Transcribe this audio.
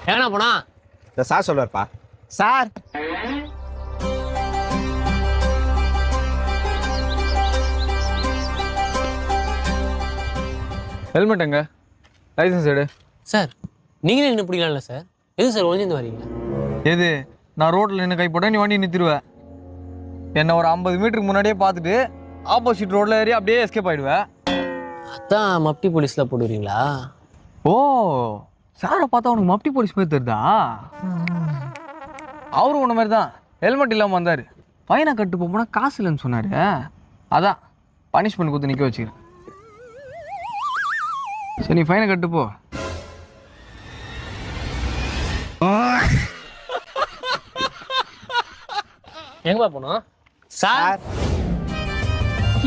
எங்கண்ணா போனா? இந்த சார் சொல்லுவார்ப்பா. சார் ஹெல்மெட் எங்க? லைசன்ஸ் எடு. சார் நீங்களே என்ன பிடிக்கலாம்ல சார்? எது சார் ஒளிஞ்சிருந்து வரீங்க? எது? நான் ரோட்டில் நின்று கை போட்டேன், நீ வண்டி நிறுத்திடுவேன். என்னை ஒரு 50 மீட்டருக்கு முன்னாடியே பார்த்துட்டு ஆப்போசிட் ரோட்டில் ஏறி அப்படியே எஸ்கேப் ஆகிடுவேன். அதான் மப்டி போலீஸில் போடுவீங்களா? ஓ, சாரை பார்த்தா உனக்கு மப்டி போலீஸ் மாதிரி தெரியுதா? அவரும் உன்ன மாதிரி தான் ஹெல்மெட் இல்லாமல் வந்தார். ஃபைனை கட்டு போனால் காசு இல்லைன்னு சொன்னார். அதான் பனிஷ்மெண்ட் கொடுத்து நிற்க வச்சுக்கிறேன். சரி, நீ ஃபைனை கட்டு போ. எங்கப்பா போனோம் சார்?